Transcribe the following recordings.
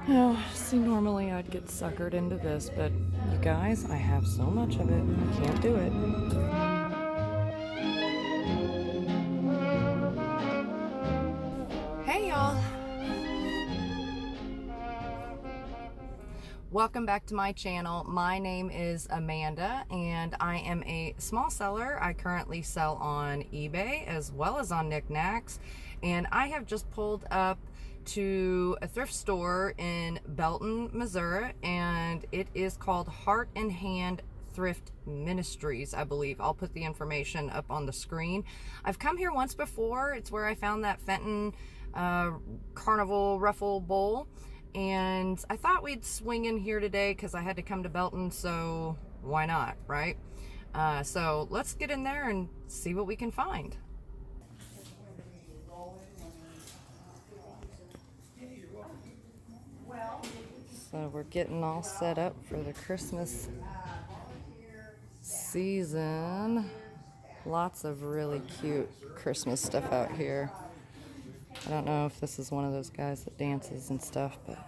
Oh, see, normally I'd get suckered into this, but you guys, I have so much of it, I can't do it. Hey, y'all. Welcome back to my channel. My name is Amanda, and I am a small seller. I currently sell on eBay as well as on Niknax, and I have just pulled up to a thrift store in Belton, Missouri, and it is called Heart and Hand Thrift Ministries, I believe. I'll put the information up on the screen. I've come here once before. It's where I found that Fenton carnival ruffle bowl, and I thought we'd swing in here today because I had to come to Belton, so why not, right? So let's get in there and see what we can find. So we're getting all set up for the Christmas season. Lots of really cute Christmas stuff out here. I don't know if this is one of those guys that dances and stuff, but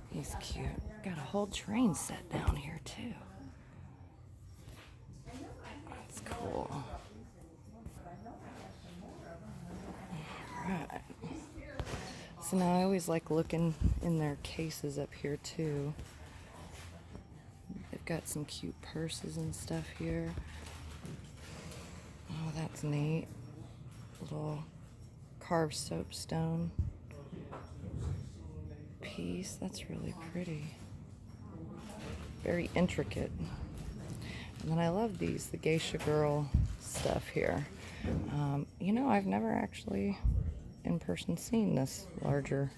he's cute. Got a whole train set down here too. That's cool. Alright. So now I always like looking in their cases up here too. They've got some cute purses and stuff here. Oh, that's neat. Little carved soapstone piece. That's really pretty. Very intricate. And then I love these, the geisha girl stuff here. You know, I've never actually in person seen this larger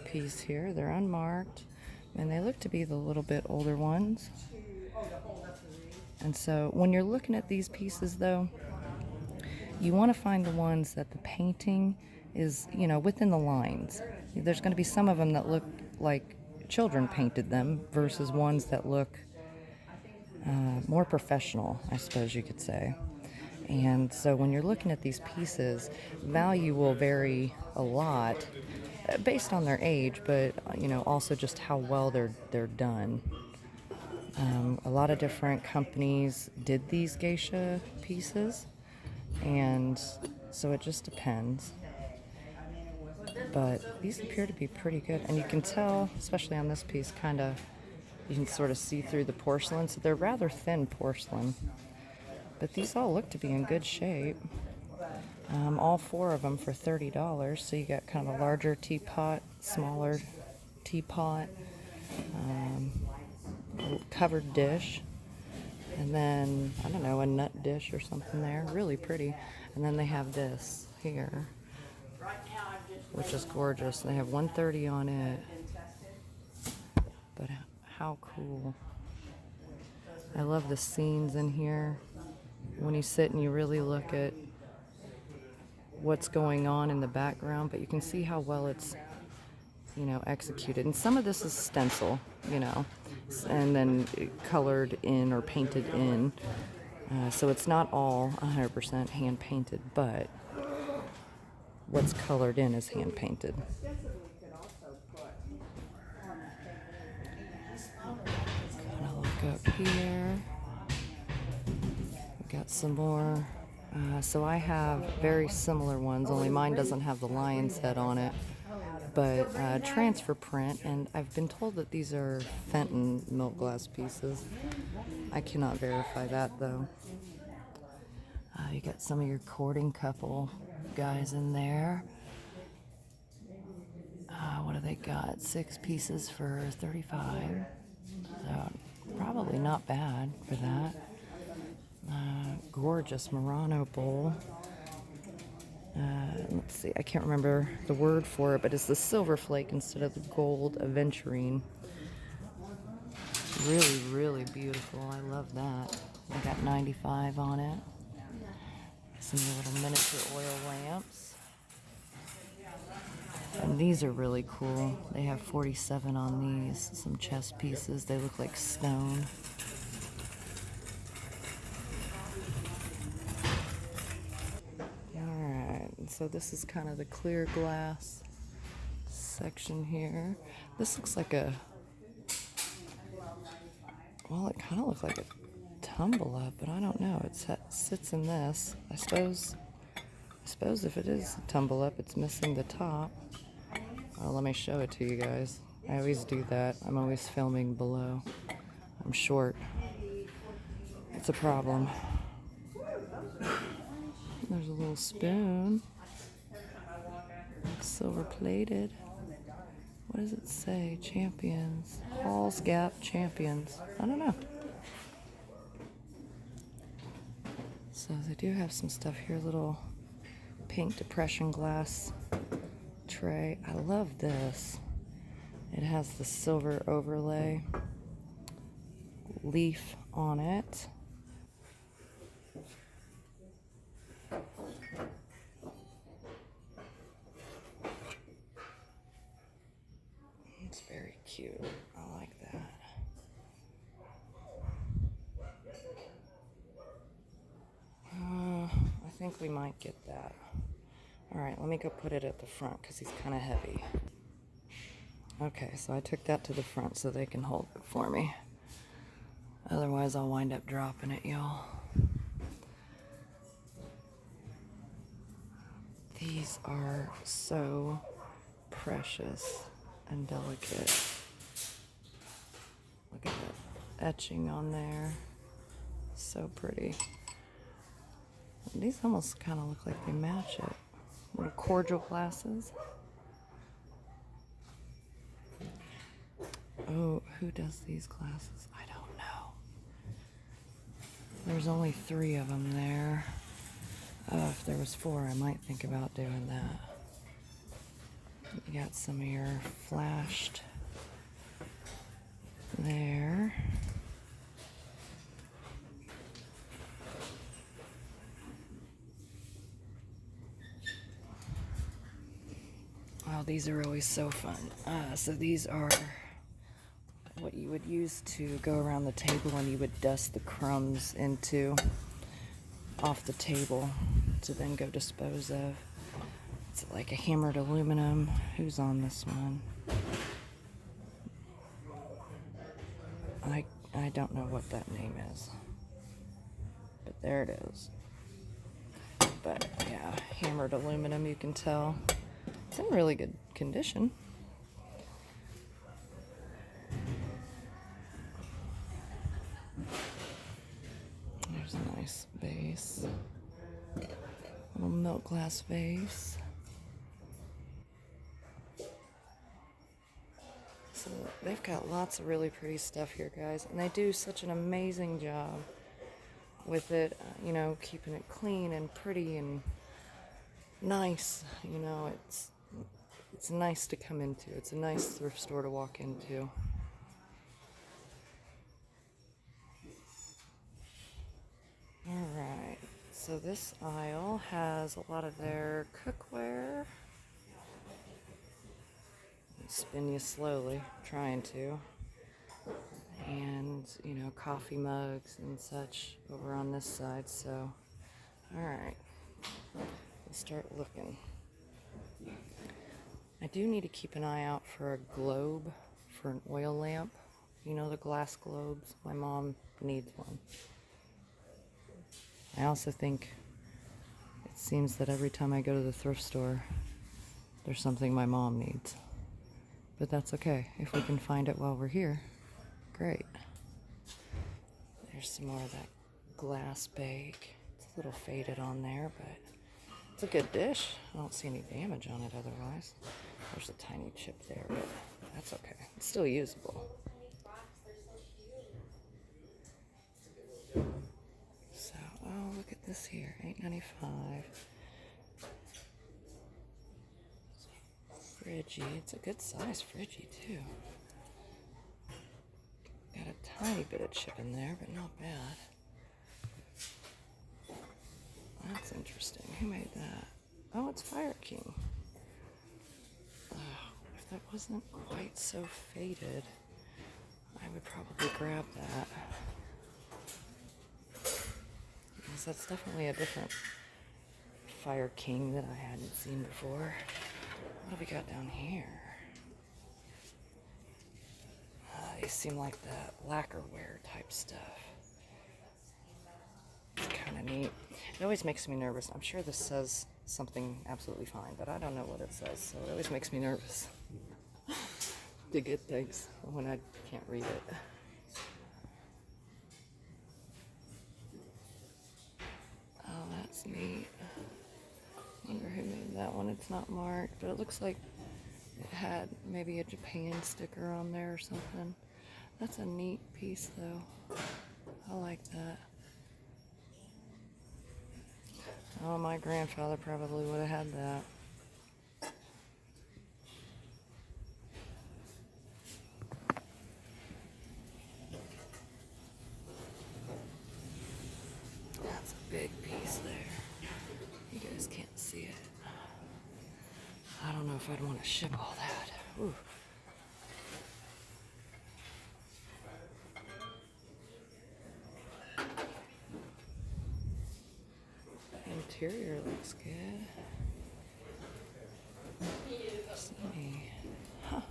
piece here. They're unmarked, and they look to be the little bit older ones. And so when you're looking at these pieces though, you want to find the ones that the painting is, you know, within the lines. There's going to be some of them that look like children painted them versus ones that look more professional, I suppose you could say. And so when you're looking at these pieces, value will vary a lot based on their age, but you know, also just how well they're done. A lot of different companies did these geisha pieces, and so it just depends. But these appear to be pretty good, and you can tell, especially on this piece, kind of, you can sort of see through the porcelain, so they're rather thin porcelain. But these all look to be in good shape. All four of them for $30. So you got kind of a larger teapot, smaller teapot, covered dish, and then, I don't know, a nut dish or something there. Really pretty. And then they have this here, which is gorgeous. They have $130 on it. But how cool. I love the scenes in here. When you sit and you really look at what's going on in the background, but you can see how well it's, you know, executed. And some of this is stencil, you know, and then colored in or painted in. So it's not all 100% hand painted, but what's colored in is hand painted. Gonna look up here. Got some more. So I have very similar ones, only mine doesn't have the lion's head on it, but transfer print, and I've been told that these are Fenton milk glass pieces. I cannot verify that though. You got some of your courting couple guys in there. What do they got? 6 pieces for $35. So probably not bad for that. Gorgeous Murano bowl. Let's see, I can't remember the word for it, but it's the silver flake instead of the gold aventurine. Really, really beautiful. I love that. I got $95 on it. Some little miniature oil lamps. And these are really cool. They have $47 on these. Some chess pieces. They look like stone. So this is kind of the clear glass section here. This looks like a, well, it kind of looks like a tumble up, but I don't know. It sits in this. I suppose if it is a tumble up, it's missing the top. Let me show it to you guys. I always do that. I'm always filming below. I'm short. It's a problem. There's a little spoon. Silver plated. What does it say? Champions. Hall's Gap Champions. I don't know. So they do have some stuff here. Little pink depression glass tray. I love this. It has the silver overlay leaf on it. It's very cute. I like that. I think we might get that. Alright, let me go put it at the front because he's kind of heavy. Okay, so I took that to the front so they can hold it for me. Otherwise, I'll wind up dropping it, y'all. These are so precious and delicate. Look at that etching on there. So pretty. These almost kind of look like they match it. Little cordial glasses. Oh, who does these glasses? I don't know. There's only 3 of them there. If there was 4, I might think about doing that. You got some of your flashed there. Wow, these are always so fun. So these are what you would use to go around the table and you would dust the crumbs into off the table to then go dispose of. It's like a hammered aluminum. Who's on this one? I don't know what that name is, but there it is. But yeah, hammered aluminum, you can tell. It's in really good condition. There's a nice vase. Little milk glass vase. So they've got lots of really pretty stuff here, guys. And they do such an amazing job with it, you know, keeping it clean and pretty and nice. You know, it's nice to come into. It's a nice thrift store to walk into. Alright, so this aisle has a lot of their cookware. Spin you slowly, trying to. And, you know, coffee mugs and such over on this side. So, alright, let's start looking. I do need to keep an eye out for a globe for an oil lamp. You know, the glass globes? My mom needs one. I also think it seems that every time I go to the thrift store, there's something my mom needs. But that's okay. If we can find it while we're here, great. There's some more of that glass bake. It's a little faded on there, but it's a good dish. I don't see any damage on it otherwise. There's a tiny chip there, but that's okay. It's still usable. So, oh, look at this here. $8.95. Fridgie. It's a good size fridgie too. Got a tiny bit of chip in there, but not bad. That's interesting. Who made that? Oh, it's Fire King. Oh, if that wasn't quite so faded, I would probably grab that. Because that's definitely a different Fire King that I hadn't seen before. What have we got down here? They seem like the lacquerware type stuff. It's kind of neat. It always makes me nervous. I'm sure this says something absolutely fine, but I don't know what it says, so it always makes me nervous to get things when I can't read it. Oh, that's neat. Wonder who made that one. It's not marked, but it looks like it had maybe a Japan sticker on there or something. That's a neat piece though. I like that. Oh, my grandfather probably would have had that. That's a big piece there. You guys can't see it. I don't know if I'd want to ship all that. Ooh. Interior looks good. Let's see. Huh.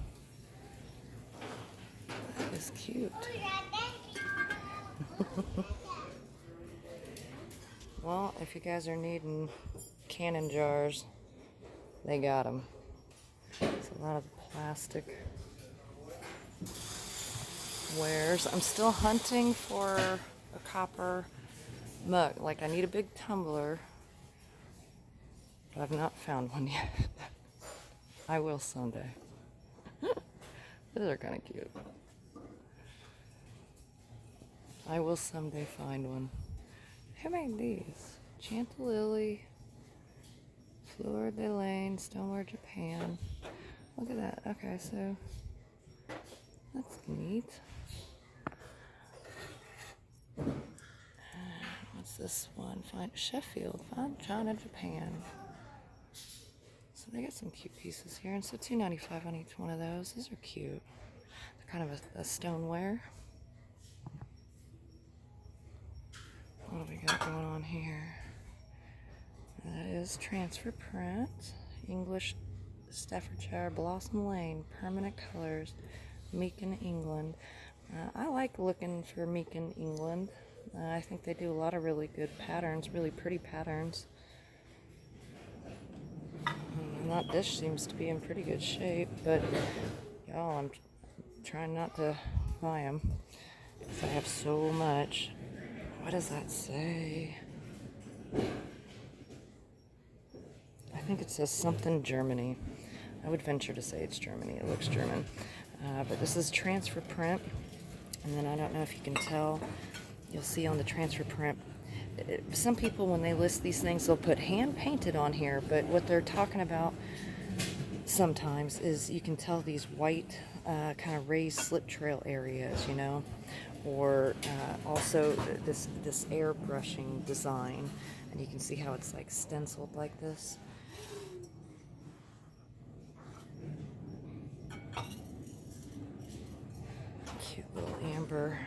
That is cute. Well, if you guys are needing cannon jars, they got them. It's a lot of plastic wares. I'm still hunting for a copper mug. Like, I need a big tumbler, but I've not found one yet. I will someday. Those are kind of cute. I will someday find one. Who made these? Chantilly, Fleur de Lane, Stoneware, Japan. Look at that. Okay, so that's neat. What's this one? Sheffield, Fine China, Japan. So they got some cute pieces here, and so $2.95 on each one of those. These are cute. They're kind of a stoneware. What do we got going on here? That is transfer print, English, Staffordshire, Blossom Lane, permanent colors, Meakin, England. I like looking for Meakin, England. I think they do a lot of really good patterns, really pretty patterns. Not this seems to be in pretty good shape, but y'all, I'm trying not to buy them because I have so much. What does that say? I think it says something Germany. I would venture to say it's Germany. It looks German. But this is transfer print. And then I don't know if you can tell, you'll see on the transfer print, some people when they list these things, they'll put hand painted on here, but what they're talking about sometimes is you can tell these white kind of raised slip trail areas, you know, or also this airbrushing design, and you can see how it's like stenciled like this. Cute little amber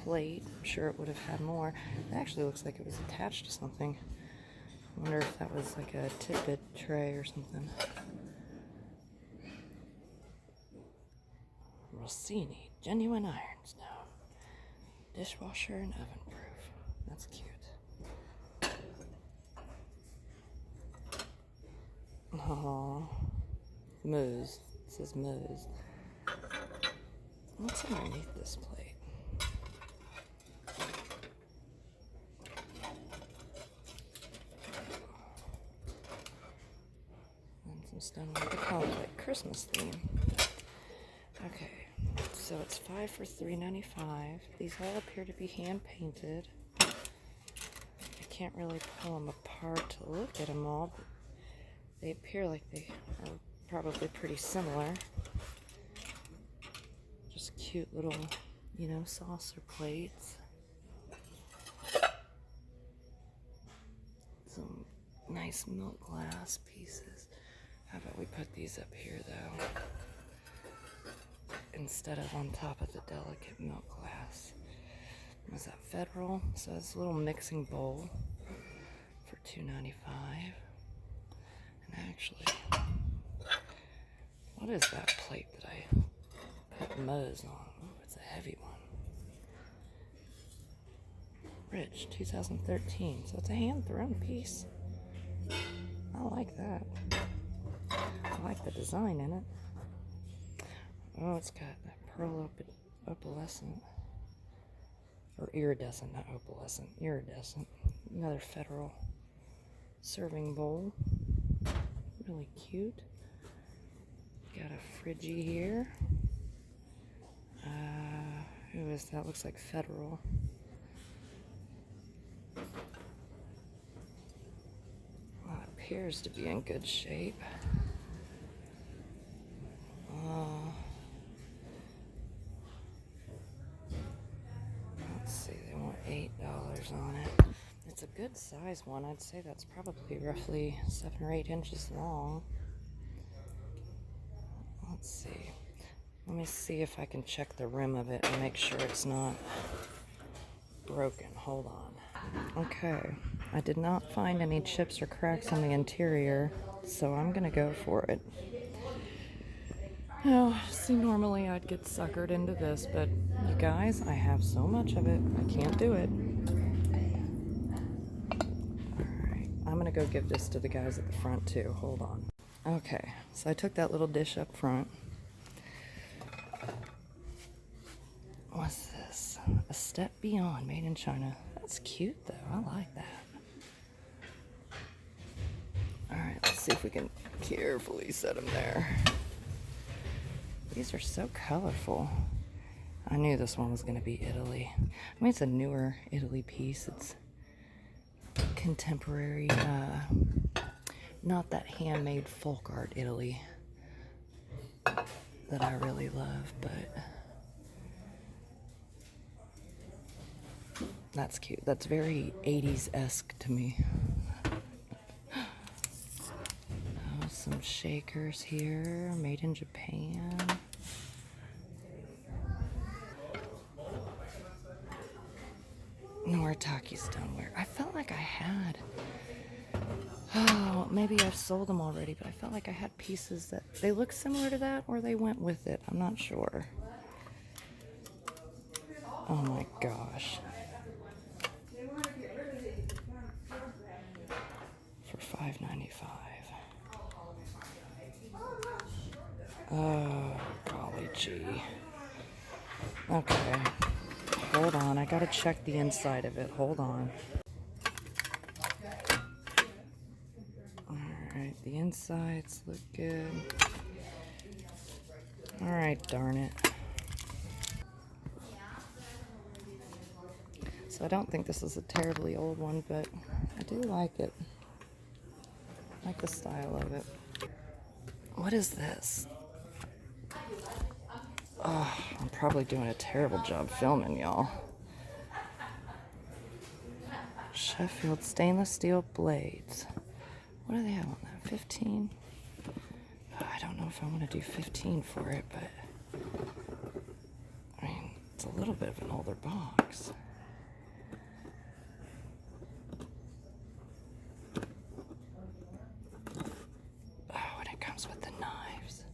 plate. I'm sure it would have had more. It actually looks like it was attached to something. I wonder if that was like a tidbit tray or something. Rossini, genuine iron stone. Dishwasher and oven proof. That's cute. Oh, Moose. It says Moose. What's underneath this plate? And some stone. They call it like Christmas theme. Okay, so it's 5 for $3.95. These all appear to be hand painted. I can't really pull them apart to look at them all, but they appear like they are probably pretty similar. Just cute little, you know, saucer plates. Some nice milk glass pieces. How about we put these up here though, instead of on top of the delicate milk glass. Was that Federal? So it's a little mixing bowl for $2.95. And actually, what is that plate that I put Moe's on? Oh, it's a heavy one. Rich, 2013. So it's a hand-thrown piece. I like that. I like the design in it. Oh, it's got that pearl opalescent. Or iridescent, not opalescent. Iridescent. Another federal serving bowl. Really cute. Got a Friggy here. Who is that? Looks like Federal. Well, it appears to be in good shape. Let's see, they want $8 on it. It's a good size one. I'd say that's probably roughly 7 or 8 inches long. Let's see. Let me see if I can check the rim of it and make sure it's not broken. Hold on. Okay, I did not find any chips or cracks on the interior, so I'm gonna go for it. Now, see, normally I'd get suckered into this, but you guys, I have so much of it, I can't do it. Alright, I'm gonna go give this to the guys at the front too. Hold on. Okay, so I took that little dish up front. What's this? A Step Beyond, made in China. That's cute though, I like that. Alright, let's see if we can carefully set them there. These are so colorful. I knew this one was going to be Italy. I mean, it's a newer Italy piece. It's contemporary, not that handmade folk art Italy that I really love, but that's cute. That's very 80s-esque to me. Some shakers here, made in Japan. Noritake stoneware. I felt like I had, oh, maybe I've sold them already, but I felt like I had pieces that, they look similar to that or they went with it. I'm not sure. Oh my gosh. For $5.95. Oh, golly gee. Okay. Hold on. I gotta check the inside of it. Hold on. Alright, the insides look good. Alright, darn it. So I don't think this is a terribly old one, but I do like it. I like the style of it. What is this? Oh, I'm probably doing a terrible job filming, y'all. Sheffield stainless steel blades. What do they have on that? 15? Oh, I don't know if I want to do 15 for it, but I mean, it's a little bit of an older box. Oh, and it comes with the knives.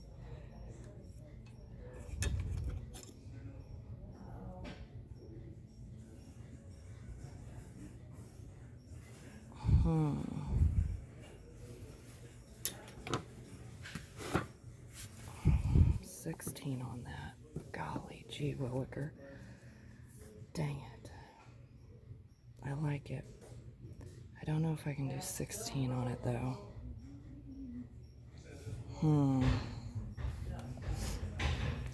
Hmm. $16 on that. Golly gee williker. Dang it. I like it. I don't know if I can do 16 on it though.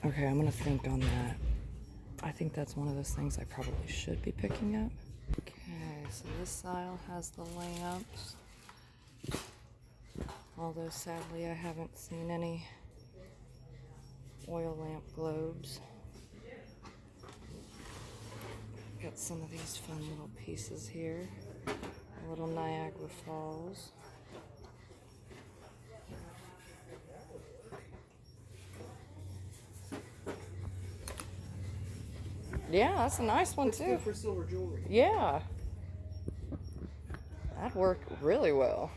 Okay, I'm gonna think on that. I think that's one of those things I probably should be picking up. Okay, so this aisle has the lamps. Although sadly I haven't seen any oil lamp globes. Got some of these fun little pieces here. A little Niagara Falls. Yeah, that's a nice one too. Good for silver jewelry. Yeah. That'd work really well.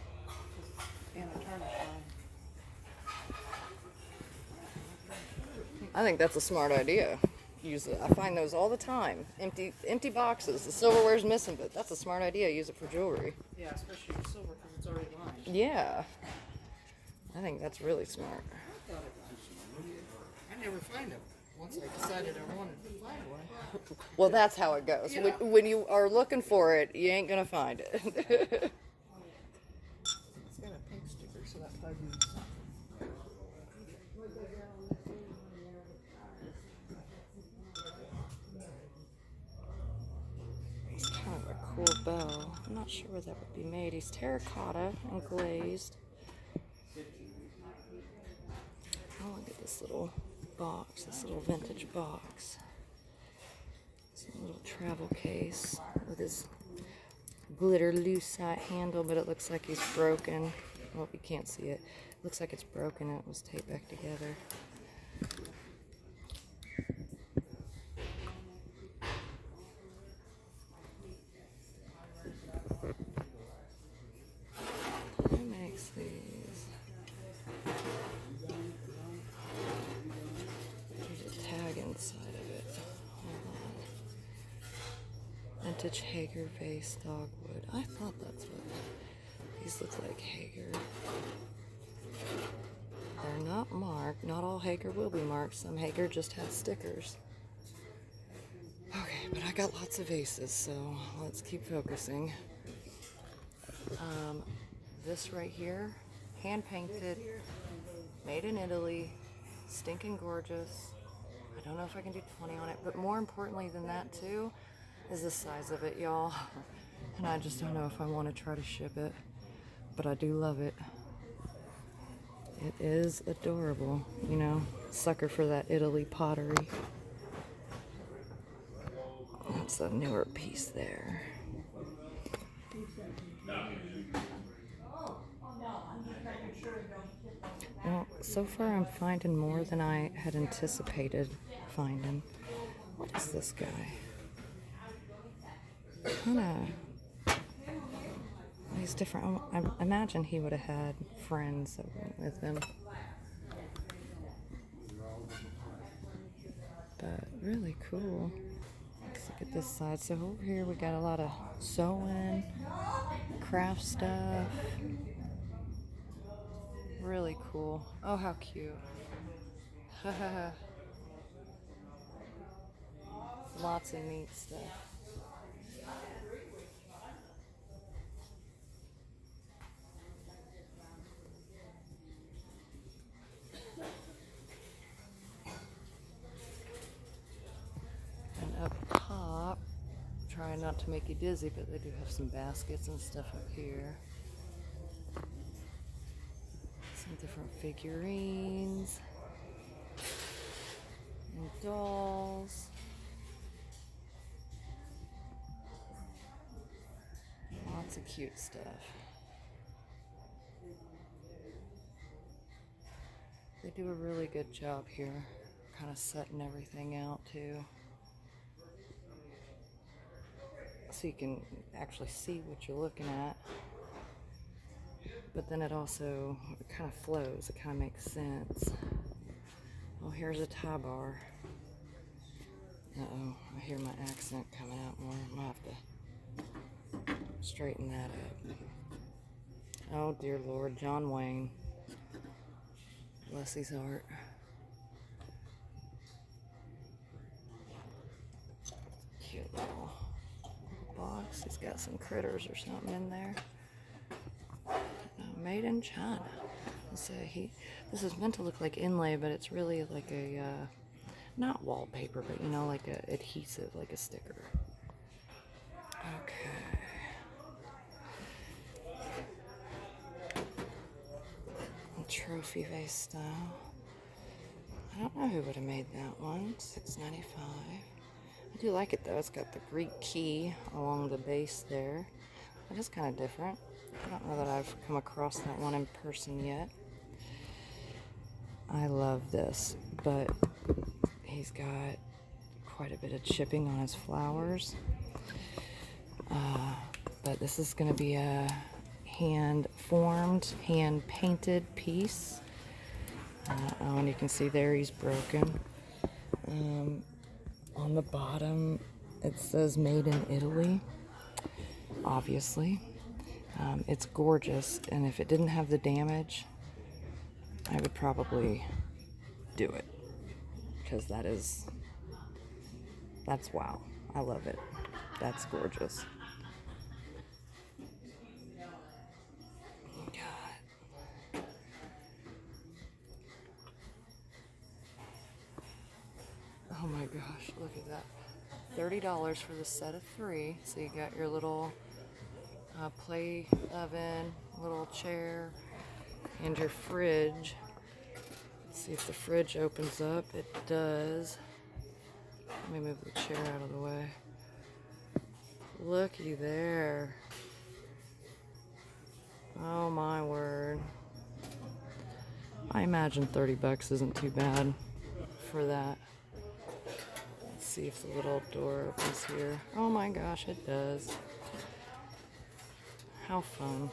And a tarnish one. I think that's a smart idea. use it. I find those all the time. Empty boxes. The silverware's missing, but that's a smart idea. Use it for jewelry. Yeah, especially with silver because it's already lined. Yeah. I think that's really smart. I thought it was. I never find them. Once I decided I wanted to find one. Well, that's how it goes. Yeah. When you are looking for it, you ain't gonna find it. It's got a pink sticker, so that probably means something. It's kind of a cool bow. I'm not sure where that would be made. He's terracotta and glazed. Oh, look at this little box, this little vintage box. It's a little travel case with his glitter lucite handle, but it looks like he's broken. Well, you can't see it. It looks like it's broken and it was taped back together. Who makes these? There's a tag inside of it. Hold on. Vintage Hager vase dogwood. I thought that's what these look like. Hager. They're not marked. Not all Hager will be marked. Some Hager just has stickers. Okay, but I got lots of vases, so let's keep focusing. This right here, hand painted, made in Italy, stinking gorgeous. I don't know if I can do 20 on it, but more importantly than that too, is the size of it, y'all. And I just don't know if I want to try to ship it, but I do love it. It is adorable, you know, sucker for that Italy pottery. That's a newer piece there. Well, so far I'm finding more than I had anticipated finding. What is this guy? He's different. I imagine he would have had friends that went with him. But really cool. Let's look at this side. So over here we got a lot of sewing, craft stuff. Really cool. Oh, how cute. Lots of neat stuff. And up top, trying not to make you dizzy, but they do have some baskets and stuff up here. Some different figurines and dolls. Lots of cute stuff. They do a really good job here, kind of setting everything out too. So you can actually see what you're looking at. But then it also kind of flows. It kind of makes sense. Oh, here's a tie bar. Uh-oh, I hear my accent coming out more. I'm gonna have to straighten that up. Oh, dear Lord, John Wayne. Bless his heart. Cute little box. He's got some critters or something in there. Made in China. So this is meant to look like inlay, but it's really like a not wallpaper, but you know, like a adhesive, like a sticker. Okay. A trophy vase style. I don't know who would have made that one. $6.95. I do like it though. It's got the Greek key along the base there. It is kind of different. I don't know that I've come across that one in person yet. I love this, but he's got quite a bit of chipping on his flowers. But this is going to be a hand-formed, hand-painted piece. Oh, and you can see there he's broken. On the bottom, it says made in Italy, obviously. It's gorgeous, and if it didn't have the damage, I would probably do it, because that's wow. I love it. That's gorgeous. God. Oh my gosh, look at that. $30 for the set of 3. So you got your little play oven, little chair, and your fridge. Let's see if the fridge opens up. It does. Let me move the chair out of the way. Looky there. Oh my word. I imagine 30 bucks isn't too bad for that. Let's see if the little door opens here. Oh my gosh, it does. How fun.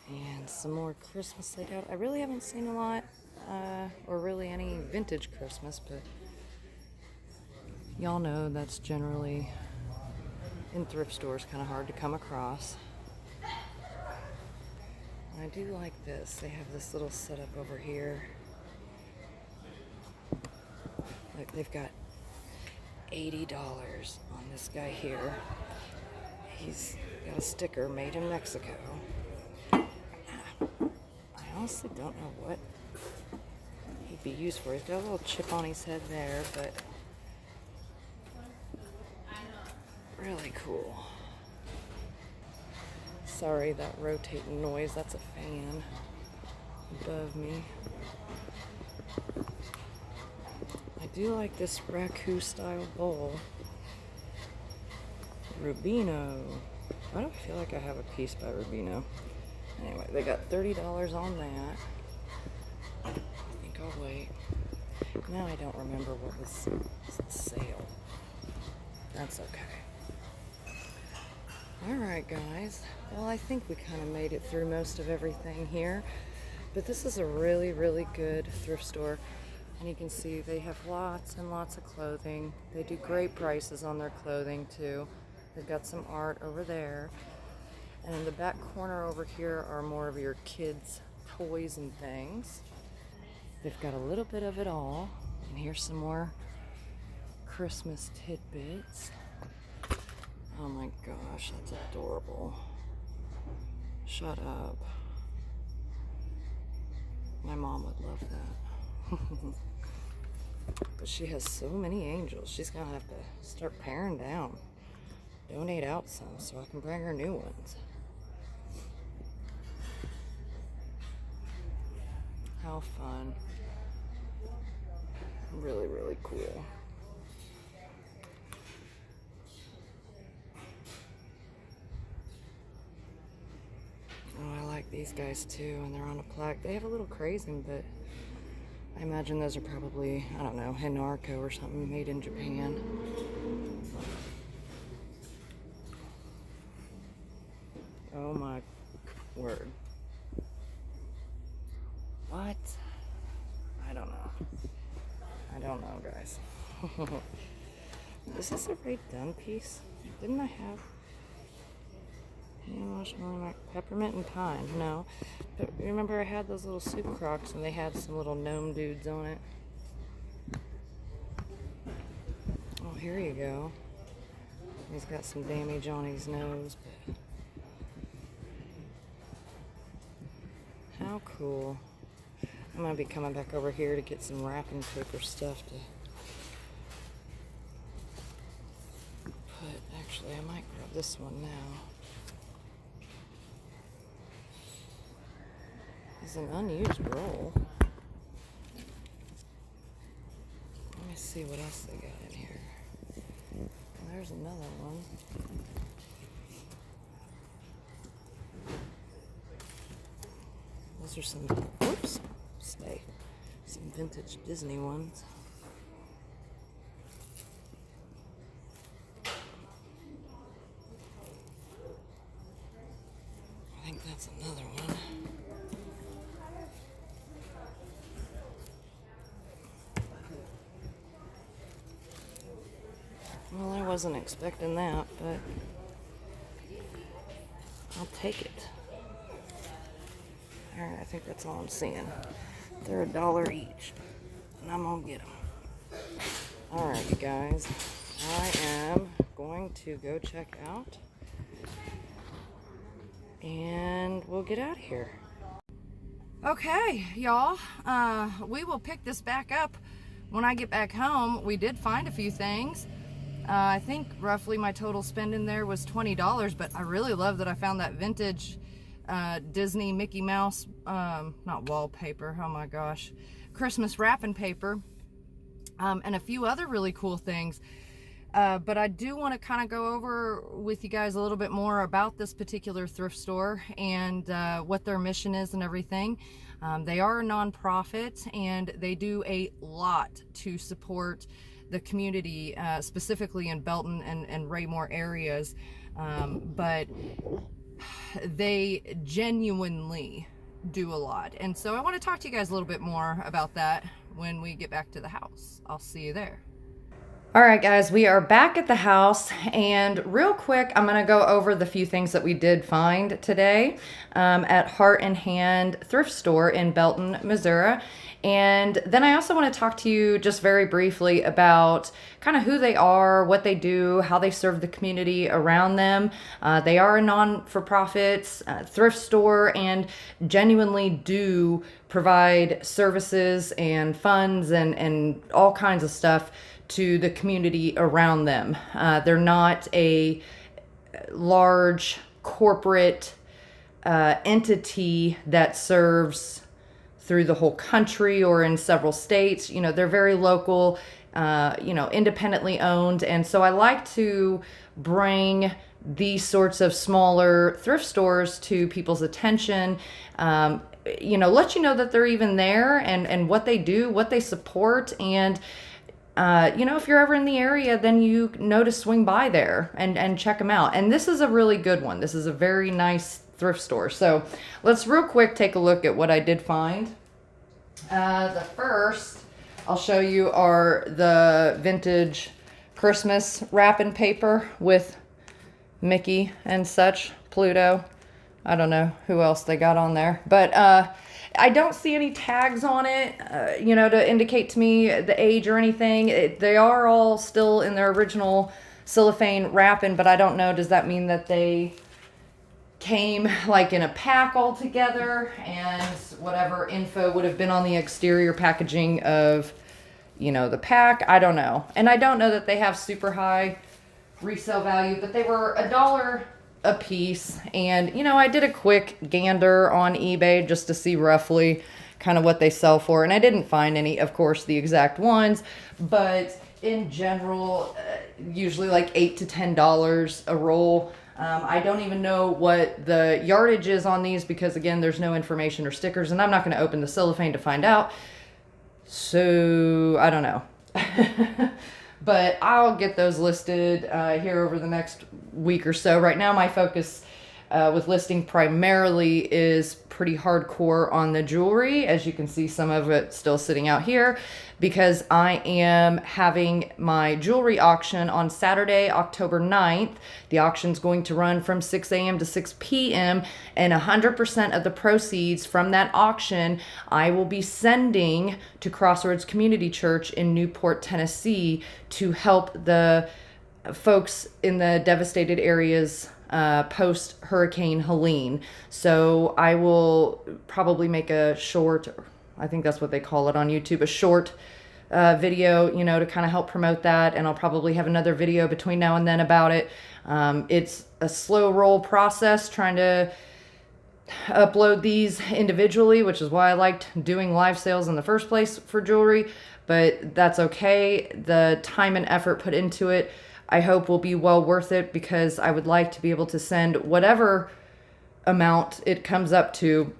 And some more Christmas laid out. I really haven't seen a lot, or really any vintage Christmas, but y'all know that's generally in thrift stores kind of hard to come across. I do like this. They have this little setup over here. Like they've got $80 on this guy here. He's got a sticker made in Mexico. I honestly don't know what he'd be used for. He's got a little chip on his head there, but really cool. Sorry, that rotating noise. That's a fan above me. I do like this raku style bowl. Rubino. Why do I feel like I have a piece by Rubino? Anyway, they got $30 on that. I think I'll wait. Now I don't remember what was sale. That's okay. Alright guys, well I think we kind of made it through most of everything here, but this is a really, really good thrift store, and you can see they have lots and lots of clothing. They do great prices on their clothing too. They've got some art over there, and in the back corner over here are more of your kids' toys and things. They've got a little bit of it all, and here's some more Christmas tidbits. Oh my gosh, that's adorable. Shut up. My mom would love that. But she has so many angels, she's gonna have to start paring down. Donate out some so I can bring her new ones. How fun. Really, really cool. Oh, I like these guys too, and they're on a plaque. They have a little crazing, but I imagine those are probably, I don't know, Hinarco or something made in Japan. Oh my word. What? I don't know. I don't know, guys. Is this a Ray Dunn piece? Didn't I have... peppermint and pine? No. But remember I had those little soup crocs and they had some little gnome dudes on it. Oh, here you go. He's got some damage on his nose, but... How cool. I'm going to be coming back over here to get some wrapping paper stuff to put. Actually, I might grab this one now. It's an unused roll. Let me see what else they got in here. There's another one. Those are some, whoops, stay, some vintage Disney ones. I think that's another one. wasn't expecting that, but I'll take it. All right, I think that's all I'm seeing. They're $1 each, and I'm gonna get them. All right, you guys, I am going to go check out, and we'll get out of here. Okay, y'all, we will pick this back up when I get back home. We did find a few things. I think roughly my total spend in there was $20, but I really love that I found that vintage Disney Mickey Mouse, not wallpaper, oh my gosh, Christmas wrapping paper, and a few other really cool things. But I do want to kind of go over with you guys a little bit more about this particular thrift store and what their mission is and everything. They are a nonprofit, and they do a lot to support the community, specifically in Belton and Raymore areas. But they genuinely do a lot. And so I want to talk to you guys a little bit more about that when we get back to the house. I'll see you there. All right, guys, we are back at the house, and real quick, I'm going to go over the few things that we did find today at Heart and Hand Thrift Store in Belton, Missouri. And then I also want to talk to you just very briefly about kind of who they are, what they do, how they serve the community around them. They are a non-for-profit thrift store and genuinely do provide services and funds and all kinds of stuff to the community around them. They're not a large corporate entity that serves through the whole country or in several states. You know, they're very local, independently owned. And so I like to bring these sorts of smaller thrift stores to people's attention, let you know that they're even there and what they do, what they support. And if you're ever in the area, then you know to swing by there and check them out. And this is a really good one. This is a very nice thrift store. So let's real quick take a look at what I did find. The first I'll show you are the vintage Christmas wrapping paper with Mickey and such, Pluto. I don't know who else they got on there, but I don't see any tags on it, to indicate to me the age or anything. They are all still in their original cellophane wrapping, but I don't know, does that mean that they came like in a pack all together and whatever info would have been on the exterior packaging of, the pack? I don't know. And I don't know that they have super high resale value, but they were $1 a piece. And I did a quick gander on eBay just to see roughly kind of what they sell for, and I didn't find any, of course, the exact ones, but in general, usually like $8 to $10 a roll. I don't even know what the yardage is on these because, again, there's no information or stickers, and I'm not going to open the cellophane to find out, so I don't know. But I'll get those listed here over the next week or so. Right now, my focus with listing primarily is pretty hardcore on the jewelry. As you can see, some of it still sitting out here because I am having my jewelry auction on Saturday, October 9th. The auction's going to run from 6 a.m. to 6 p.m. and 100% of the proceeds from that auction I will be sending to Crossroads Community Church in Newport, Tennessee to help the folks in the devastated areas post Hurricane Helene. So I will probably make a short, I think that's what they call it on YouTube, a short video, to kind of help promote that. And I'll probably have another video between now and then about it. It's a slow roll process trying to upload these individually, which is why I liked doing live sales in the first place for jewelry, but that's okay. The time and effort put into it, I hope, will be well worth it because I would like to be able to send whatever amount it comes up to,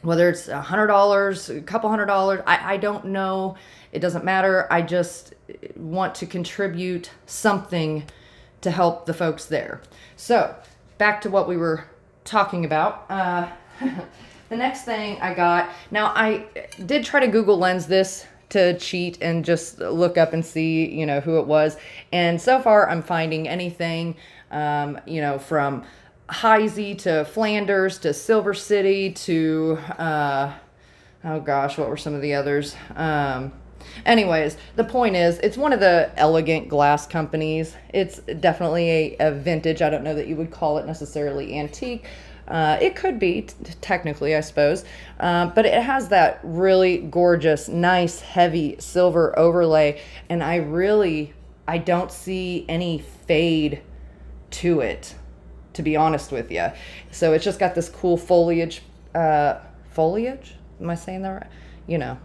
whether it's $100, a couple $100, I don't know. It doesn't matter. I just want to contribute something to help the folks there. So back to what we were talking about. The next thing I got, now I did try to Google Lens this to cheat and just look up and see, you know, who it was. And so far I'm finding anything, you know, from Heisey to Flanders to Silver City to, oh gosh, what were some of the others? Anyways, the point is, it's one of the elegant glass companies. It's definitely a vintage. I don't know that you would call it necessarily antique. It could be, technically, I suppose. But it has that really gorgeous, nice, heavy silver overlay. And I don't see any fade to it, to be honest with you. So it's just got this cool foliage. Foliage? Am I saying that right? You know,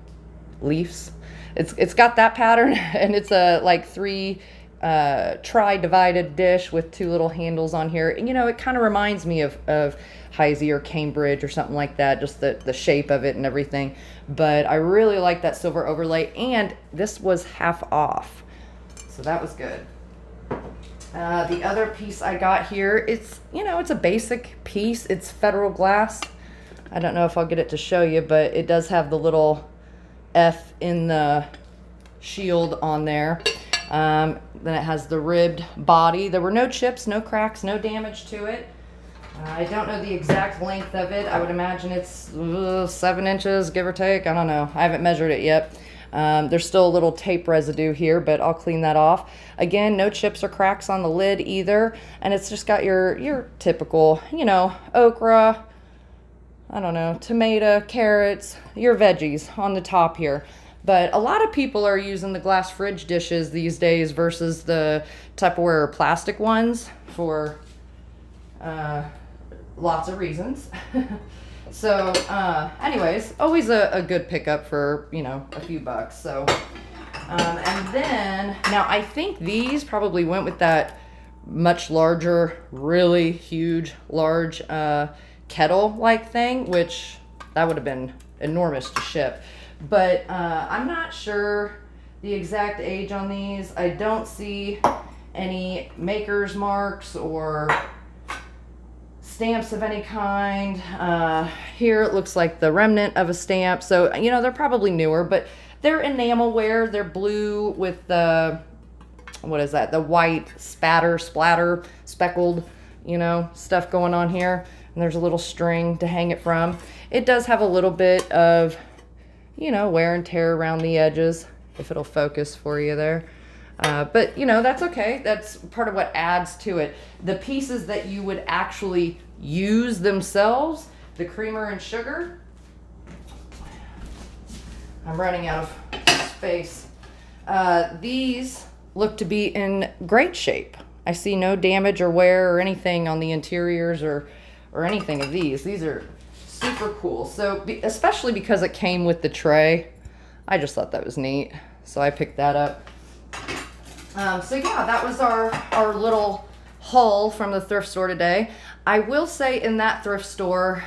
leaves. It's got that pattern, and it's a like 3 tri-divided dish with 2 little handles on here. You know, it kind of reminds me of Heisey or Cambridge or something like that, just the shape of it and everything. But I really like that silver overlay, and this was half off, so that was good. The other piece I got here, it's, you know, it's a basic piece. It's federal glass. I don't know if I'll get it to show you, but it does have the little F in the shield on there. Then it has the ribbed body. There were no chips, no cracks, no damage to it. I don't know the exact length of it. I would imagine it's 7 inches, give or take. I don't know. I haven't measured it yet. There's still a little tape residue here, but I'll clean that off. Again, no chips or cracks on the lid either. And it's just got your typical, you know, okra, I don't know, tomato, carrots, your veggies on the top here. But a lot of people are using the glass fridge dishes these days versus the Tupperware or plastic ones for lots of reasons. So anyways, always a good pickup for, you know, a few bucks. So and then now I think these probably went with that much larger, really huge, large kettle like thing, which that would have been enormous to ship. But I'm not sure the exact age on these. I don't see any maker's marks or stamps of any kind. Here it looks like the remnant of a stamp. So, you know, they're probably newer, but they're enamelware. They're blue with the, what is that? The white splatter, speckled, you know, stuff going on here. And there's a little string to hang it from. It does have a little bit of, you know, wear and tear around the edges, if it'll focus for you there. But, you know, that's okay. That's part of what adds to it. The pieces that you would actually use themselves, the creamer and sugar, I'm running out of space. These look to be in great shape. I see no damage or wear or anything on the interiors or anything of these. These are super cool. So especially because it came with the tray, I just thought that was neat. So I picked that up. So yeah, that was our little haul from the thrift store today. I will say in that thrift store,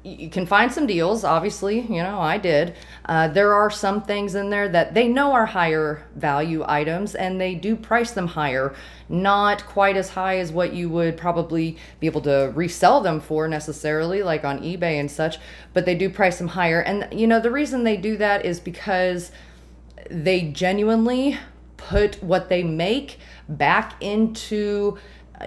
you can find some deals, obviously, you know, I did. There are some things in there that they know are higher value items, and they do price them higher. Not quite as high as what you would probably be able to resell them for necessarily, like on eBay and such, but they do price them higher. And, you know, the reason they do that is because they genuinely put what they make back into,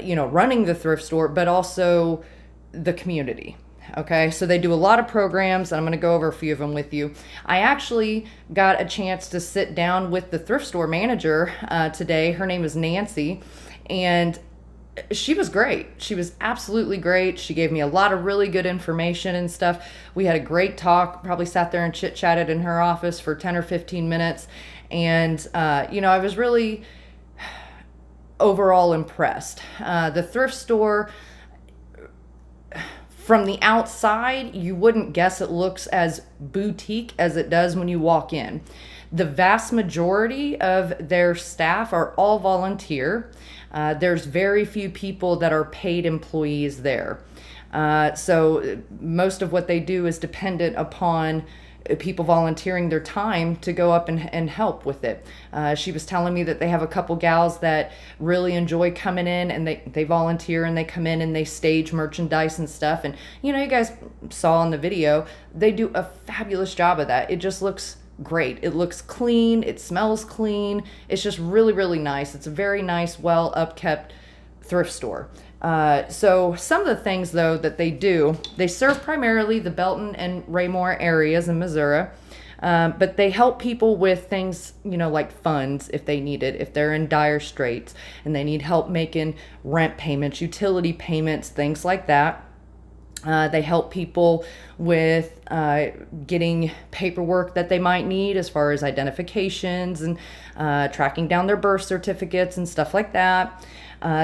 you know, running the thrift store, but also the community. Okay, so they do a lot of programs, and I'm going to go over a few of them with you. I actually got a chance to sit down with the thrift store manager today. Her name is Nancy, and she was great. She was absolutely great. She gave me a lot of really good information and stuff. We had a great talk, probably sat there and chit-chatted in her office for 10 or 15 minutes. And, you know, I was really overall impressed. The thrift store, from the outside, you wouldn't guess it looks as boutique as it does when you walk in. The vast majority of their staff are all volunteer. There's very few people that are paid employees there. So most of what they do is dependent upon people volunteering their time to go up and help with it. She was telling me that they have a couple gals that really enjoy coming in, and they volunteer and they come in and they stage merchandise and stuff. And, you know, you guys saw in the video, they do a fabulous job of that. It just looks great. It looks clean. It smells clean. It's just really, really nice. It's a very nice, well upkept thrift store. So some of the things though that they do, they serve primarily the Belton and Raymore areas in Missouri. But they help people with things, you know, like funds if they need it, if they're in dire straits and they need help making rent payments, utility payments, things like that. They help people with getting paperwork that they might need as far as identifications and tracking down their birth certificates and stuff like that.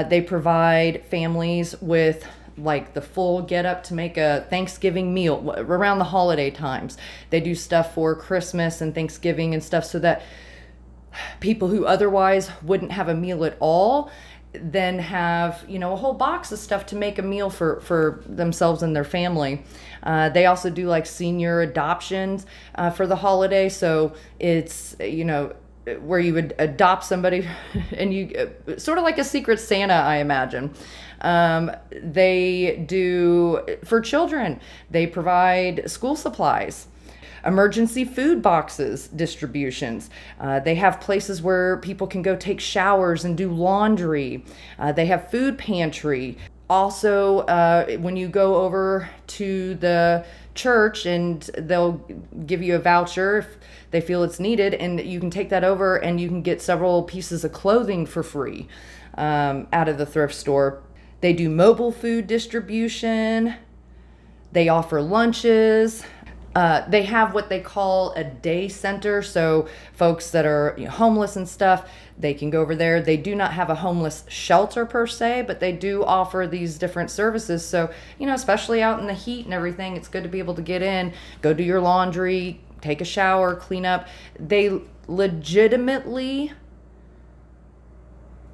They provide families with like the full get up to make a Thanksgiving meal around the holiday times. They do stuff for Christmas and Thanksgiving and stuff so that people who otherwise wouldn't have a meal at all then have, you know, a whole box of stuff to make a meal for themselves and their family. They also do like senior adoptions for the holiday. So it's, you know, where you would adopt somebody and you sort of like a secret Santa, I imagine. They do for children, they provide school supplies, emergency food boxes distributions. They have places where people can go take showers and do laundry. They have food pantry. Also, when you go over to the church and they'll give you a voucher if they feel it's needed, and you can take that over and you can get several pieces of clothing for free out of the thrift store. They do mobile food distribution. They offer lunches. They have what they call a day center. So folks that are, you know, homeless and stuff, they can go over there. They do not have a homeless shelter per se, but they do offer these different services. So, you know, especially out in the heat and everything, it's good to be able to get in, go do your laundry, take a shower, clean up. They legitimately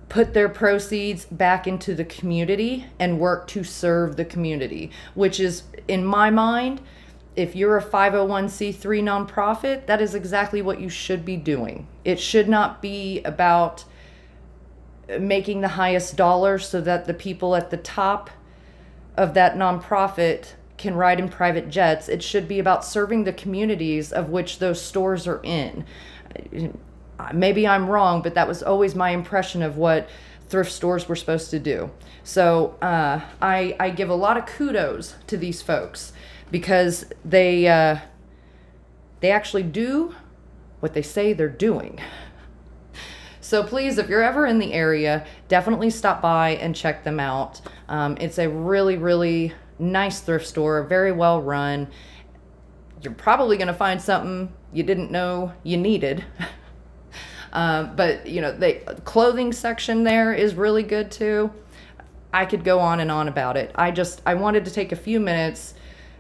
put their proceeds back into the community and work to serve the community, which is, in my mind, if you're a 501c3 nonprofit, that is exactly what you should be doing. It should not be about making the highest dollar so that the people at the top of that nonprofit can ride in private jets. It should be about serving the communities of which those stores are in. Maybe I'm wrong, but that was always my impression of what thrift stores were supposed to do. So I give a lot of kudos to these folks because they actually do what they say they're doing. So please, if you're ever in the area, definitely stop by and check them out. It's a really, really nice thrift store, very well run. You're probably going to find something you didn't know you needed. But you know, the clothing section there is really good too. I could go on and on about it. I wanted to take a few minutes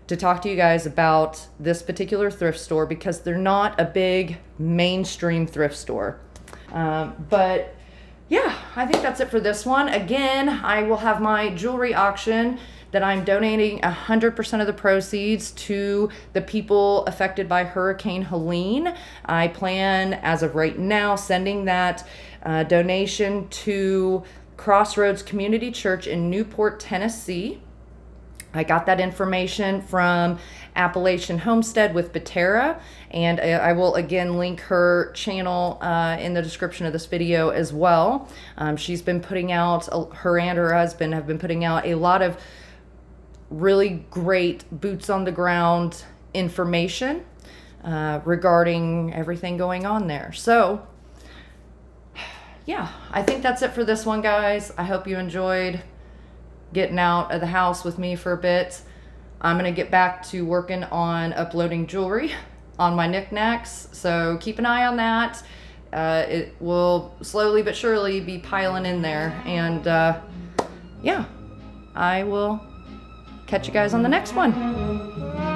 to talk to you guys about this particular thrift store because they're not a big mainstream thrift store. But yeah, I think that's it for this one. Again, I will have my jewelry auction that I'm donating 100% of the proceeds to the people affected by Hurricane Helene. I plan, as of right now, sending that donation to Crossroads Community Church in Newport, Tennessee. I got that information from Appalachian Homestead with Patara, and I will again link her channel in the description of this video as well. She's been putting out, her and her husband have been putting out a lot of really great boots on the ground information regarding everything going on there. So yeah, I think that's it for this one, guys. I hope you enjoyed getting out of the house with me for a bit. I'm gonna get back to working on uploading jewelry on my Niknax, so keep an eye on that. It will slowly but surely be piling in there, and yeah, I will catch you guys on the next one.